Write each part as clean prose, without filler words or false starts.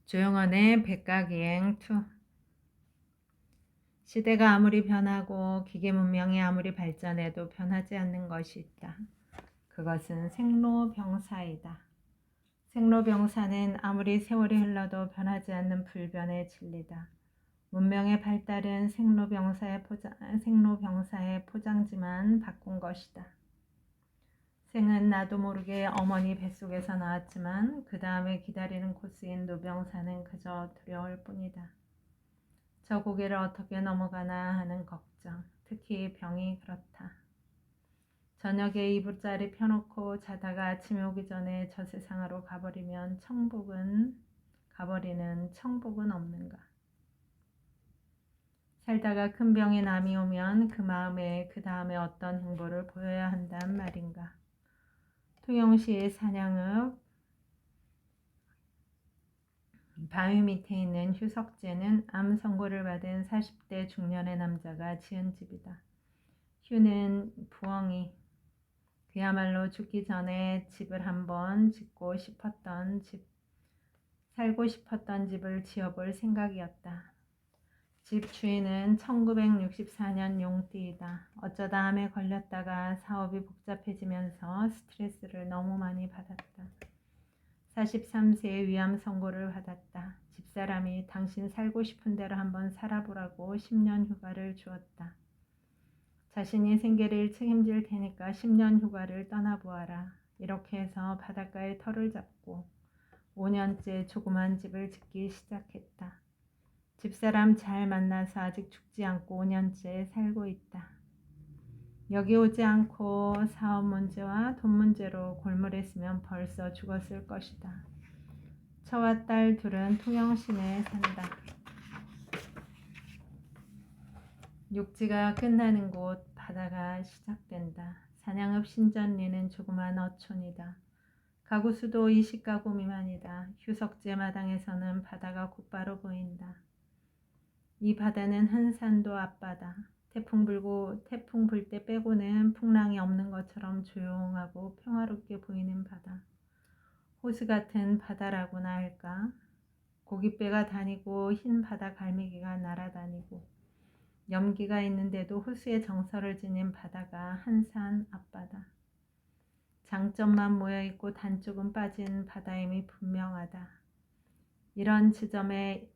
조영원의 백과기행 2. 시대가 아무리 변하고 기계 문명이 아무리 발전해도 변하지 않는 것이 있다. 그것은 생로병사이다. 생로병사는 아무리 세월이 흘러도 변하지 않는 불변의 진리다. 문명의 발달은 생로병사의 포장지만 바꾼 것이다. 생은 나도 모르게 어머니 뱃속에서 나왔지만 그 다음에 기다리는 코스인 노병사는 그저 두려울 뿐이다. 저 고개를 어떻게 넘어가나 하는 걱정, 특히 병이 그렇다. 저녁에 이불자리 펴놓고 자다가 아침이 오기 전에 저 세상으로 가버리는 청복은 없는가. 살다가 큰 병이 남이 오면 그 다음에 어떤 행보를 보여야 한단 말인가. 통영시의 산양읍 바위 밑에 있는 휴석재는 암 선고를 받은 40대 중년의 남자가 지은 집이다. 휴는 부엉이. 그야말로 죽기 전에 집을 한번 살고 싶었던 집을 지어볼 생각이었다. 집 주인은 1964년 용띠이다. 어쩌다 암에 걸렸다가 사업이 복잡해지면서 스트레스를 너무 많이 받았다. 43세에 위암 선고를 받았다. 집사람이 당신 살고 싶은 대로 한번 살아보라고 10년 휴가를 주었다. 자신이 생계를 책임질 테니까 10년 휴가를 떠나보아라. 이렇게 해서 바닷가에 터를 잡고 5년째 조그만 집을 짓기 시작했다. 집사람 잘 만나서 아직 죽지 않고 5년째 살고 있다. 여기 오지 않고 사업 문제와 돈 문제로 골몰했으면 벌써 죽었을 것이다. 처와 딸 둘은 통영시내에 산다. 육지가 끝나는 곳 바다가 시작된다. 산양읍 신전리는 조그만 어촌이다. 가구 수도 20가구 미만이다. 휴석재 마당에서는 바다가 곧바로 보인다. 이 바다는 한산도 앞바다. 태풍 불 때 빼고는 풍랑이 없는 것처럼 조용하고 평화롭게 보이는 바다. 호수 같은 바다라고나 할까? 고깃배가 다니고 흰 바다 갈매기가 날아다니고 염기가 있는데도 호수에 정서를 지닌 바다가 한산 앞바다. 장점만 모여있고 단쪽은 빠진 바다임이 분명하다. 이런 지점에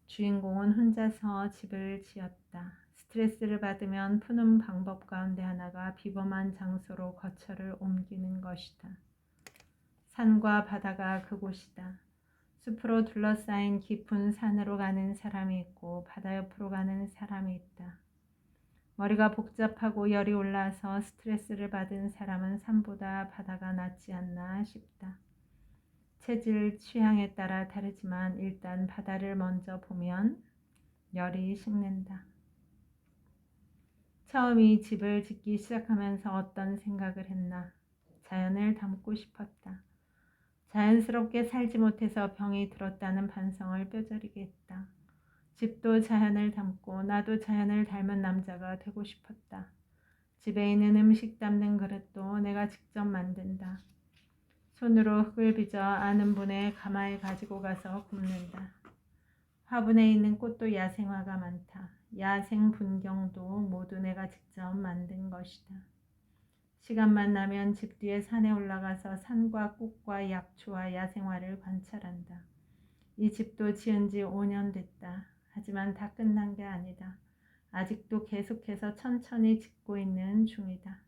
주인공은 혼자서 집을 지었다. 스트레스를 받으면 푸는 방법 가운데 하나가 비범한 장소로 거처를 옮기는 것이다. 산과 바다가 그곳이다. 숲으로 둘러싸인 깊은 산으로 가는 사람이 있고 바다 옆으로 가는 사람이 있다. 머리가 복잡하고 열이 올라서 스트레스를 받은 사람은 산보다 바다가 낫지 않나 싶다. 체질, 취향에 따라 다르지만 일단 바다를 먼저 보면 열이 식는다. 처음 이 집을 짓기 시작하면서 어떤 생각을 했나. 자연을 닮고 싶었다. 자연스럽게 살지 못해서 병이 들었다는 반성을 뼈저리게 했다. 집도 자연을 닮고 나도 자연을 닮은 남자가 되고 싶었다. 집에 있는 음식 담는 그릇도 내가 직접 만든다. 손으로 흙을 빚어 아는 분의 가마에 가지고 가서 굽는다. 화분에 있는 꽃도 야생화가 많다. 야생 분경도 모두 내가 직접 만든 것이다. 시간만 나면 집 뒤에 산에 올라가서 산과 꽃과 약초와 야생화를 관찰한다. 이 집도 지은 지 5년 됐다. 하지만 다 끝난 게 아니다. 아직도 계속해서 천천히 짓고 있는 중이다.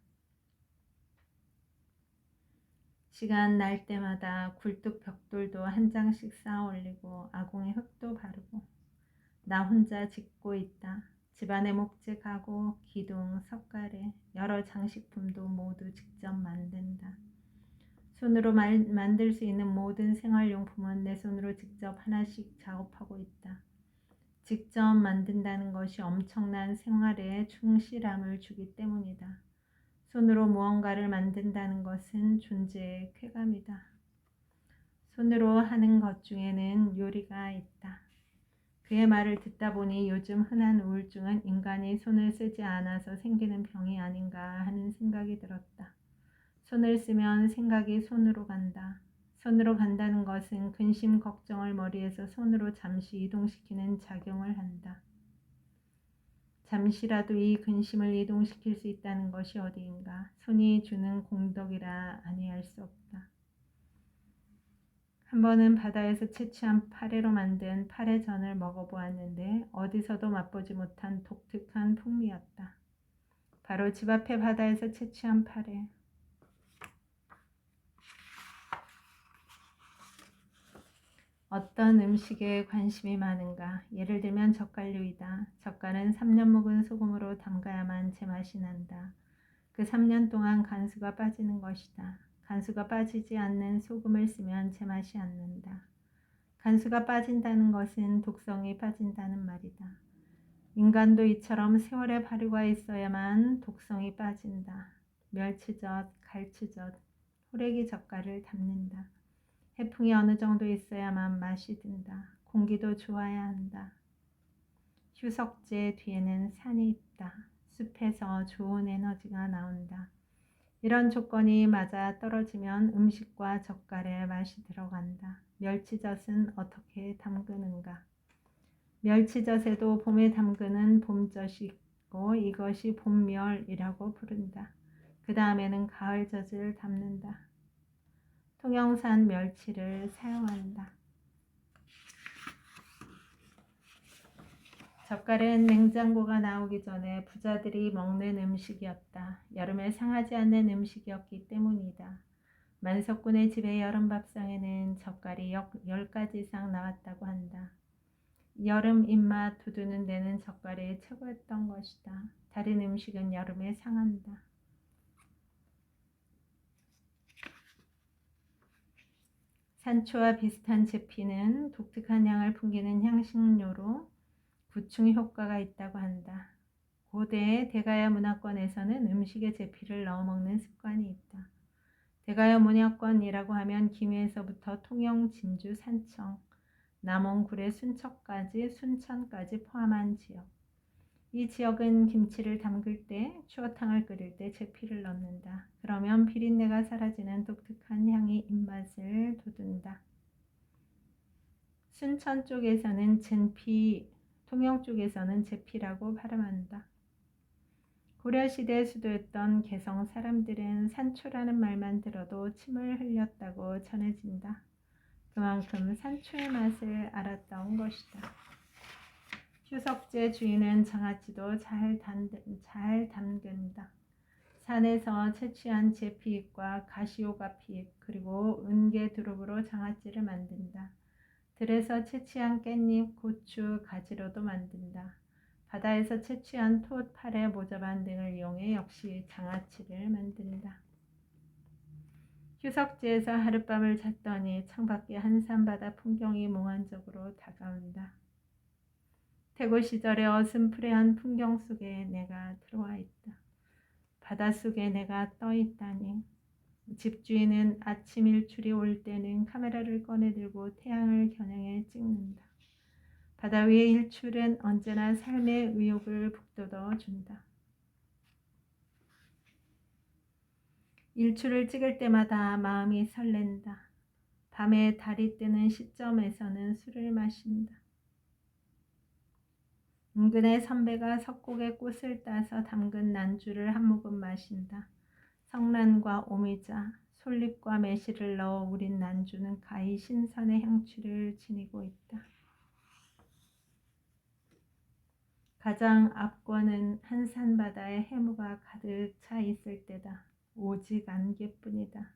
시간 날 때마다 굴뚝 벽돌도 한 장씩 쌓아 올리고 아궁이 흙도 바르고 나 혼자 짓고 있다. 집안의 목재 가구, 기둥, 석가래, 여러 장식품도 모두 직접 만든다. 손으로 만들 수 있는 모든 생활용품은 내 손으로 직접 하나씩 작업하고 있다. 직접 만든다는 것이 엄청난 생활에 충실함을 주기 때문이다. 손으로 무언가를 만든다는 것은 존재의 쾌감이다. 손으로 하는 것 중에는 요리가 있다. 그의 말을 듣다 보니 요즘 흔한 우울증은 인간이 손을 쓰지 않아서 생기는 병이 아닌가 하는 생각이 들었다. 손을 쓰면 생각이 손으로 간다. 손으로 간다는 것은 근심 걱정을 머리에서 손으로 잠시 이동시키는 작용을 한다. 잠시라도 이 근심을 이동시킬 수 있다는 것이 어디인가. 손이 주는 공덕이라 아니할 수 없다. 한 번은 바다에서 채취한 파래로 만든 파래전을 먹어보았는데 어디서도 맛보지 못한 독특한 풍미였다. 바로 집 앞의 바다에서 채취한 파래. 어떤 음식에 관심이 많은가? 예를 들면 젓갈류이다. 젓갈은 3년 묵은 소금으로 담가야만 제맛이 난다. 그 3년 동안 간수가 빠지는 것이다. 간수가 빠지지 않는 소금을 쓰면 제맛이 안 난다. 간수가 빠진다는 것은 독성이 빠진다는 말이다. 인간도 이처럼 세월의 발효가 있어야만 독성이 빠진다. 멸치젓, 갈치젓, 호래기 젓갈을 담는다. 해풍이 어느 정도 있어야만 맛이 든다. 공기도 좋아야 한다. 휴석제 뒤에는 산이 있다. 숲에서 좋은 에너지가 나온다. 이런 조건이 맞아 떨어지면 음식과 젓갈에 맛이 들어간다. 멸치젓은 어떻게 담그는가? 멸치젓에도 봄에 담그는 봄젓이 있고 이것이 봄멸이라고 부른다. 그 다음에는 가을젓을 담는다. 통영산 멸치를 사용한다. 젓갈은 냉장고가 나오기 전에 부자들이 먹는 음식이었다. 여름에 상하지 않는 음식이었기 때문이다. 만석군의 집의 여름밥상에는 젓갈이 10가지 이상 나왔다고 한다. 여름 입맛 돋우는 데는 젓갈이 최고였던 것이다. 다른 음식은 여름에 상한다. 산초와 비슷한 제피는 독특한 향을 풍기는 향신료로 구충 효과가 있다고 한다. 고대 대가야 문화권에서는 음식에 제피를 넣어 먹는 습관이 있다. 대가야 문화권이라고 하면 김해에서부터 통영, 진주, 산청, 남원굴의 순천까지 포함한 지역. 이 지역은 김치를 담글 때, 추어탕을 끓일 때 제피를 넣는다. 그러면 비린내가 사라지는 독특한 향이 입맛을 돋운다. 순천 쪽에서는 진피, 통영 쪽에서는 제피라고 발음한다. 고려시대 수도였던 개성 사람들은 산초라는 말만 들어도 침을 흘렸다고 전해진다. 그만큼 산초의 맛을 알았던 것이다. 휴석제 주인은 장아찌도 잘 담근다. 산에서 채취한 제피잎과 가시오가피잎 그리고 은개 두릅으로 장아찌를 만든다. 들에서 채취한 깻잎, 고추, 가지로도 만든다. 바다에서 채취한 톳, 파래, 모자반 등을 이용해 역시 장아찌를 만든다. 휴석지에서 하룻밤을 잤더니 창밖에 한산바다 풍경이 몽환적으로 다가온다. 태고 시절의 어슴푸레한 풍경 속에 내가 들어와 있다. 바닷속에 내가 떠 있다니. 집주인은 아침 일출이 올 때는 카메라를 꺼내 들고 태양을 겨냥해 찍는다. 바다 위의 일출은 언제나 삶의 의욕을 북돋워 준다. 일출을 찍을 때마다 마음이 설렌다. 밤에 달이 뜨는 시점에서는 술을 마신다. 은근의 선배가 석곡의 꽃을 따서 담근 난주를 한 모금 마신다. 성란과 오미자, 솔잎과 매실을 넣어 우린 난주는 가히 신선의 향취를 지니고 있다. 가장 앞권은 한산바다에 해무가 가득 차 있을 때다. 오직 안개뿐이다.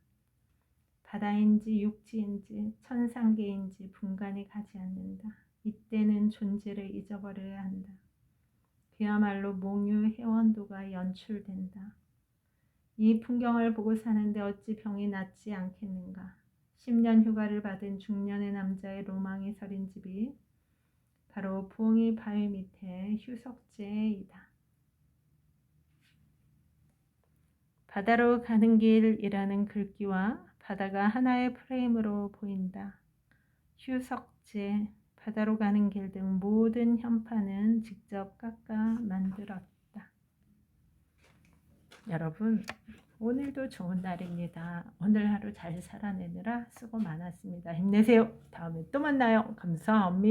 바다인지 육지인지 천상계인지 분간이 가지 않는다. 이때는 존재를 잊어버려야 한다. 그야말로 몽유 해원도가 연출된다. 이 풍경을 보고 사는데 어찌 병이 낫지 않겠는가. 10년 휴가를 받은 중년의 남자의 로망이 서린 집이 바로 부엉이 바위 밑에 휴석제이다. 바다로 가는 길이라는 글귀와 바다가 하나의 프레임으로 보인다. 휴석제, 바다로 가는 길 등 모든 현판은 직접 깎아 만들었다. 여러분, 오늘도 좋은 날입니다. 오늘 하루 잘 살아내느라 수고 많았습니다. 힘내세요. 다음에 또 만나요. 감사합니다.